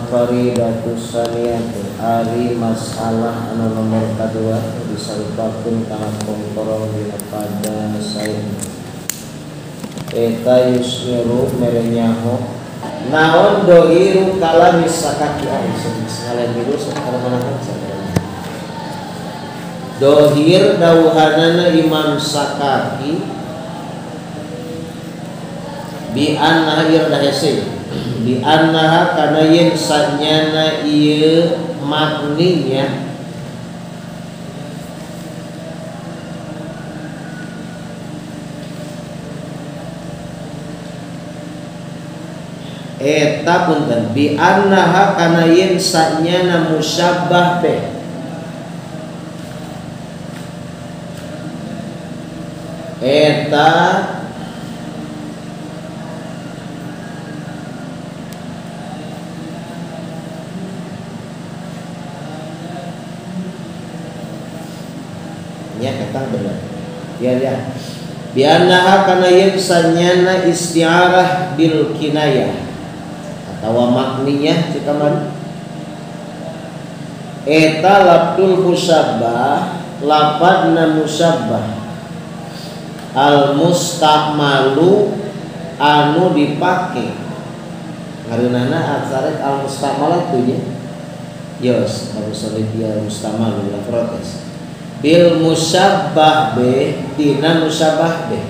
Al-Faridatus Saniyatu ari masalah anu nomor kedua disarupakeun kana kontrol dina pada saeun eta yusmiru merenyaho naon dohiru kalami sakaki ari sekalian biru sakarana dohir dawuhanana Imam Sakaki bi anna irdahese bi annaha kana yen sanyana ieu makninya eta punten bi annaha kana yen sanyana musyabbah be eta nya kata benar ya biannaha kana yensanyana isti'arah bil kinayah atau makninya cikaman eta labdul musabbah lapadna musabbah al mustamalu anu dipake ngareunana aksara al mustamal tu nya yos harus dia mustamalu la protes bil musabbah be dina musabbah be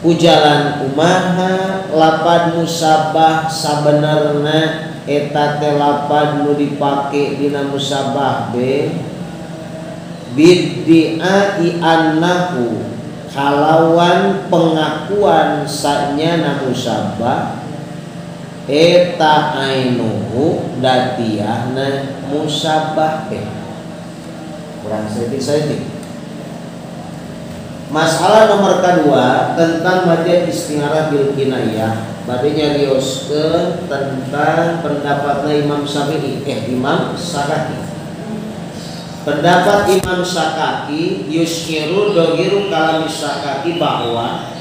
pujalan kumaha lapad musabbah sabenerna eta teh lapad nu dipake dina musabbah be biddi'ai annahu kalawan pengakuan sanyana musabbah eta ainuhu datiahna musabbah be kurang sedikit. Masalah nomor kedua tentang majaz isti'arah bil kinayah bade nyarioskeun tentang pendapatna Imam Syafi'i Imam Sakaki. Pendapat Imam Sakaki yushiru dohiru kalami Sakaki bahwa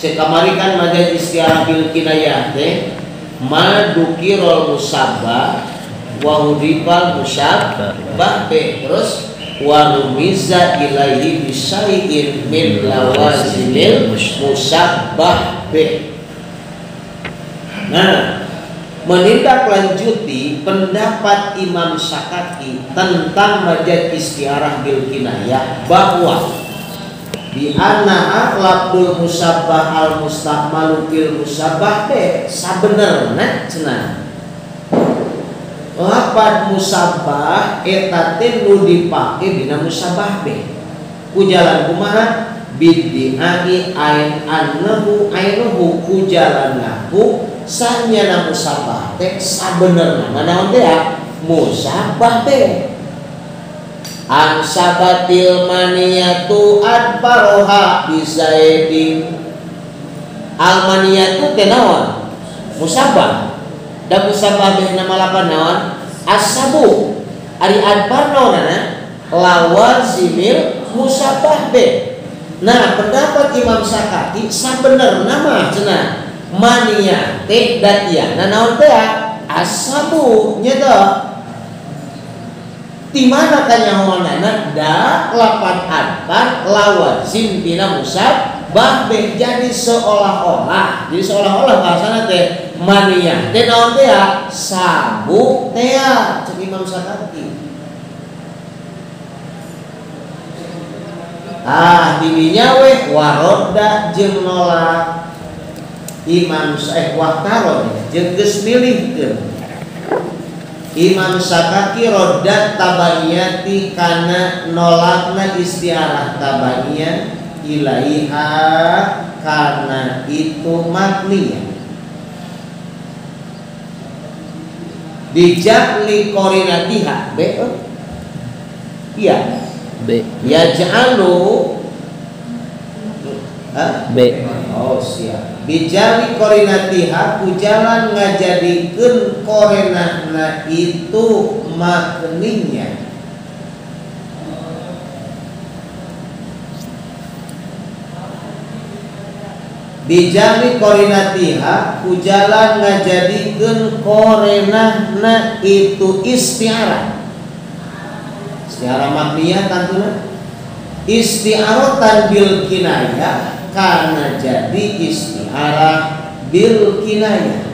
sekamari kan majaz isti'arah bil kinayah teh madukirul musabbah wa hudifal musabbah be terus warumiza ilaihi bisyai'in min lawazimil musabbah be. Nah, menindaklanjuti pendapat Imam Sakaki tentang majaz isti'arah bil kinayah bahwa bi anna labdul musabbah al mustaqmalu bil musabbah be sabenerna cenah lapad musabbah eta teh nu dipake dina musabbah be ku jalan kumaha biddi'ai ain annahu ainuhu ku jalan ngaku sanyana musabbah teh sabenerna naon teh musabbah teh an sabatil maniyatu adbaroha bisaidin al maniyatu teh naon musabbah dan musabbah be nama lapan naon asabu ari adbar naonana lawazimil musabbah be. Nah pendapat Imam Sakaki sabenerna mah cenah maniyah teh datiana naon teh asabu nya teh di mana kanyahoanana da lapan adbar lawazim dina musabbah be jadi seolah-olah bahasana teh maniyah teh naon teh sabu teh cek Imam Sakaki. Dirinya weh waroda jeung nolak Imam waktarod jeung geus milihkeun Imam Sakaki rodat tabaniyati kana nolakna isti'arah tabaniyah ilaiha karena itu makninya dijali korinatiha be iya B ya ja'alu B oh siap bijali korinatiha ku jalan ngajadikeun korinahna itu makninya bijami korinatiha kujalan ngajadikeun korenahna itu istiarah. Istiarah makniyah tantuna istiaratan bil kinayah karena jadi istiarah bil kinayah.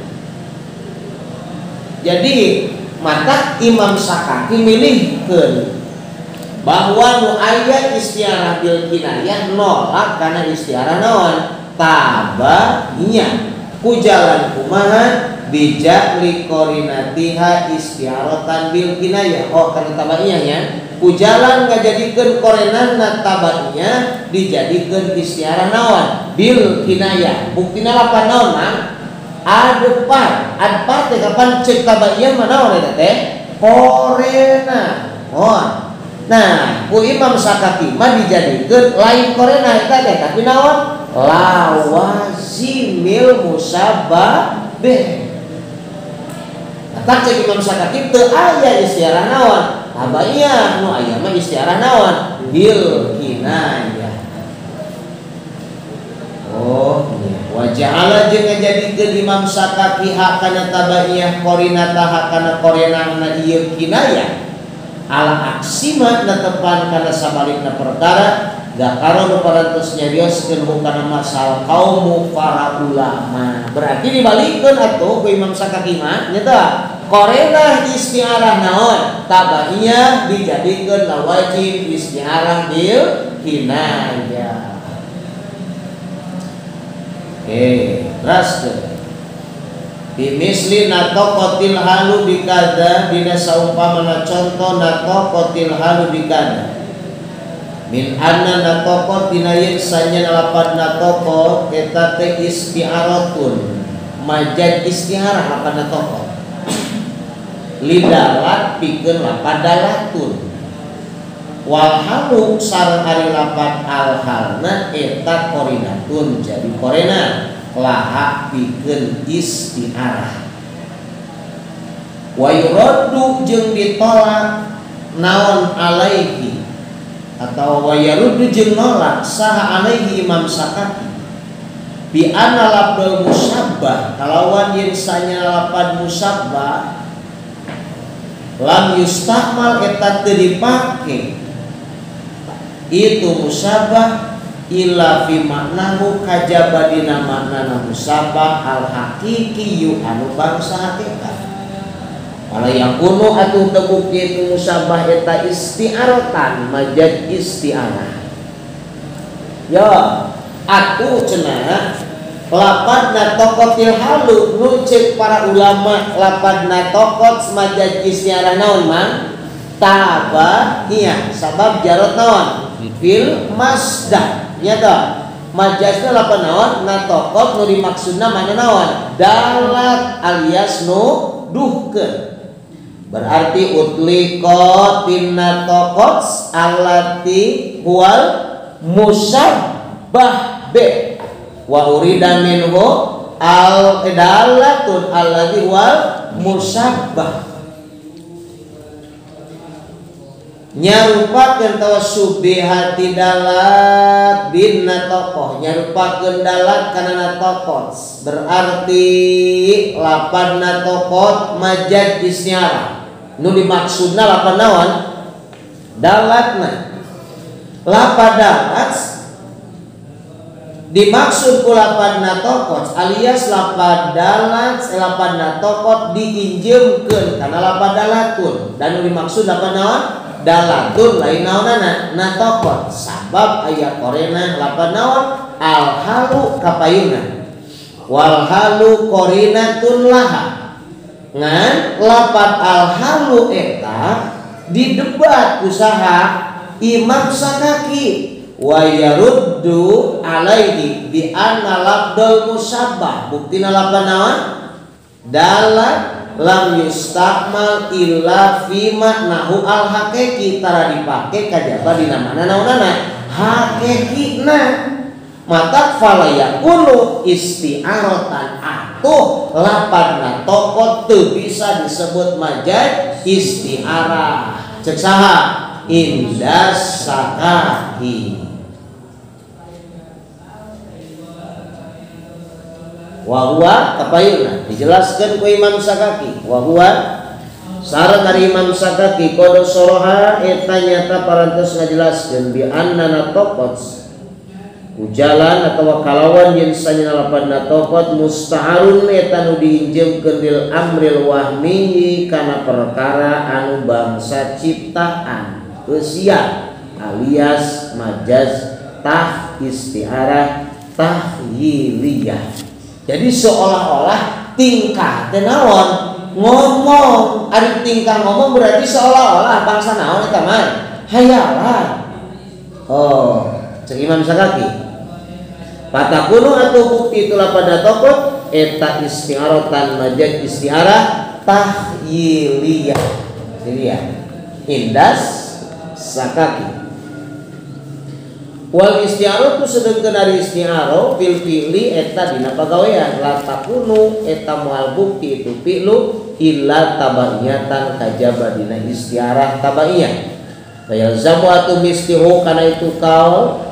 Jadi mata Imam Sakaki milihkeun bahwa nu aya istiarah bil kinayah nolak karena istiarah naon tabanya kujalan kumaha bijak li korinatiha istiaratan bil kinayah. Oh karena tabanya nya kujalan ngajadikeun korenana tabanya dijadikeun istiarah naon bil kinayah. Buktina lapan naon mah adepar teh kapan cek tabanya mah naon eta teh korena. Oh nah ku Imam Sakaki mah dijadikeun lain korena eta teh tapi naon lawazimil musabbabeh. Tak cek Imam Sakaki teu aya istiarah naon tabanya nu aya mah istiarah naon bil kinayah. Oh iya. Wa ja'ala jeung ngajadikeun Imam Sakaki hakana tabaiyah korinata hakana korenahna ieu kinayah ala aksima netepan kana sabalikna perkara dakaro nu parantos nyarioskeun hukana masal kaum para ulama. Berarti dibalikeun atuh ku Imam Sakaki mah nya teh korenah istiarah naon tabaiyah dijadikeun lawajib istiarah bil kinayah. Terus bimisli natokotil halu bikada dina saumpamana contoh natokotil halu bikada min anna natokot dina yen sanya lapan natokot eta teh istiaratun majad istiarah lapan natokot lidalat pikeun lapan dalatun wal halu sareng ari lapan al halna eta korinatun jadi korena laha pikeun istiarah. Wa yuraddu jeung ditolak naon alaihi atau wa yaruddu jeung nolak saha alaihi Imam Sakaki bi anna labdul musabbah kalawan yen sanya lapan musabbah lam yustakmal eta teu dipake itu musabbah illa fi maknahu kajaba dina maknana musabah al hakiki yu anu bangsa hakikat. Kalau yakunu atuh terbukti itu musabah eta istiaratan majad istiarah. Ya atuh cenah lapadna tokotil halu nu cek para ulama lapadna tokot majad istiarah naon mang taba iya sabab jarot naon fil masdar nyata majasna lapan naon natokot nu dimaksudna mana naon dalat alias nu duhkeun. Berarti utliqat tinatokot allati huwal musabbah be wa urida minhu al dalatun allati huwal musabbah nyarupakeun tawasubihati dalat bin natokoh nyarupakeun dalat kana natokot berarti lapan natokot majad istiarah nu dimaksudna lapan naon dalatna lapan dalat dimaksud ku lapan natokot alias lapan dalat lapan natokot diinjemkeun kana lapan dalatun dan nu dimaksud lapan naon dalatun lain naonana natokot sabab aya korena lapan naon al halu kapayuna wal halu korinatun laha ngan lapan al halu eta didebat usaha Imam Sakaki wa yaruddu alaihi bi anna labdul musabbah buktina lapan naon dalat lam yustakmal illa fi maknahu al hakiki tara dipake kajaba dina mana naonana hakikina mata fala yakunu isti'aratan atuh lapan tokot teu bisa disebut majad isti'arah cek saha indas Sakaki wa huwa kapayuna dijelaskan ku Imam Sakaki wa huwa sareng dari Imam Sakaki kodo soroha eta nyata parantos ngajelaskeun bi annana tokot ujalan atau kalawan yen sanyana lapanna tokot musta'arun eta nu diinjemkeun lil amril wahmi kana perkara anu bangsa ciptaan eusia alias majaz tah istiarah tahyiliyah. Jadi seolah-olah tingkah teh naon ngomong, ari tingkah ngomong berarti seolah-olah bangsa naon eta mah hayalan. Oh, cek Imam Sakaki. Patakunu atau bukti itulah pada tokot eta istiaratan majaz istiarah tahyiliyah. Jadi ya, Indas Sakaki. Wal istiaro tu sedengkeun dari istiaro fil fi'li eta dina pagawean la takunu eta moal bukti itu fi'lu illa tabaiyatan kajaba dina istiarah tabaiyah. Fayal zamu atu mistihu kana itu kaul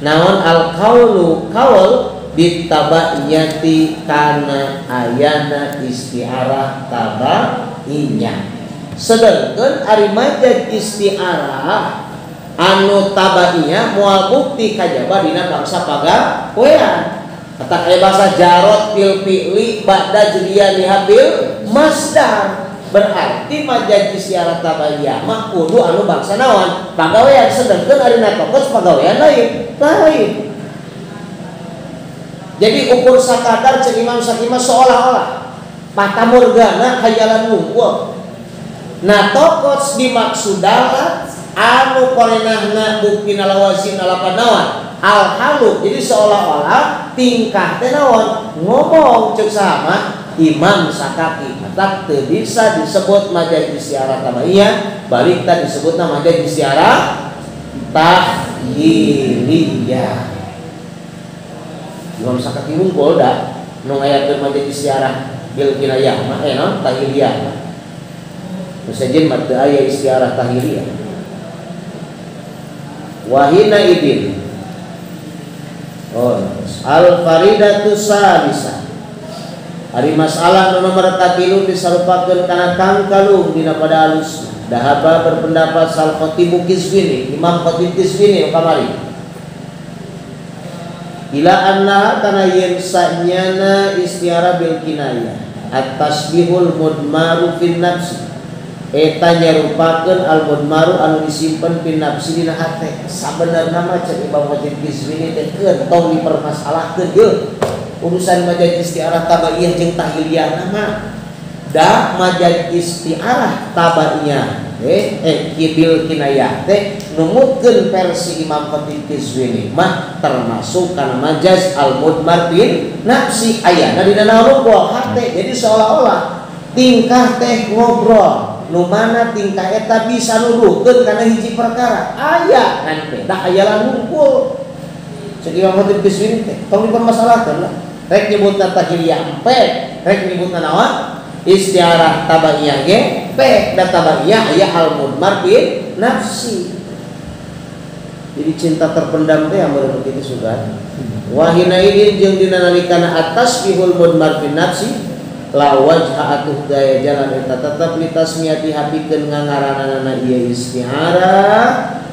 naon al qaulu qaul bitabaiyati kana ayana istiarah tabaiyah. Sedengkeun ari majaz istiarah anu tabaiyah moal bukti kajaba dina bangsa pagawean. Kata aya bahasa jarot fil fi'li ba'da jadiyan habil masdar. Berarti majaz istiarah tabaiyah mah kudu anu bangsa naon pagawean sedengkeun ari natokos pagawean lain. Jadi ukur sakadar cek Imam Sakima seolah-olah patamorgana khayalan wungkul. Natokos dimaksudala anu korenahna buktina lawazim lapan naon al halu. Jadi seolah-olah tingkah teh naon ngomong cek sama Imam Sakaki mata teu bisa disebut majaz istiarah tabaiyah balik teh disebutna majaz istiarah tahyiliyah. Imam Sakaki hungkul da nu ngayakeun majaz istiarah bil kinayah mah naon tahyiliyah. Sejen mah teu aya istiarah tahyiliyah. Wahina idin al-faridatu salisa hari masalah nomor 3 disarupakeun kana kang kalung dina pada alus dahaba berpendapat sal khatibu Qizwini Imam Khatib Qizwini kamari ila anna kana yen sanyana istiara bil kinayah at-tasbihul mudmaru fin nafsi eta nyarupakeun al-mudmaru anu disimpen pin nafsi dina hate. Sabenerna mah cek Imam Khatib Qizwini teh tong dipermasalahkeun yeuh urusan majaz istiarah tabaiyah jeung tahyiliyah mah da majaz istiarah tabaiyah bil kinayah teh numutkeun versi Imam Khatib Qizwini mah termasuk kana majaz al-mudmar pin nafsi ayana dina narungkul hate. Jadi seolah-olah tingkah teh ngobrol nu mana tingkah eta bisa nuduhkeun kana hiji perkara aya kan beda hayalan hungkul. Ceuk Imam Khatib Qizwini teh tong dipermasalahkeun lah rek nyebutna tahyiliyah rek nyebutna naon istiarah tabaiyah ge da tabaiyah aya al mudmar bin nafsi. Jadi cinta terpendam teh amun begitu sugan wahina idin jeung dina nalikana atas bihul mudmar bin nafsi la wajha atuh daya jalan eta tetep litasmiyati hapikeun ngangaranan ieu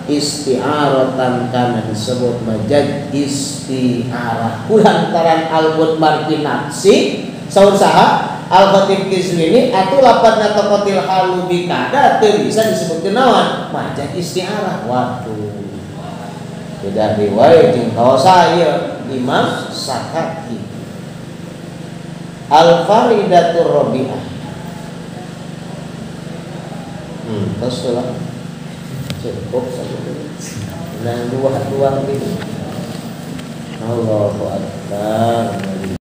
istiaratan kana disebut majaz istiarah kulantaran al-mudmar bin nafsi saur saha al Khatib Qizwini atuh lapan natokotil halu bikada teu bisa disebutkeun naon majaz istiarah. Waduh beda riwayat jeung kaosa ieu Imam Sakaki. Al-faridatur rabi'ah terus lah cukup saja dan dua ini Allahu Akbar.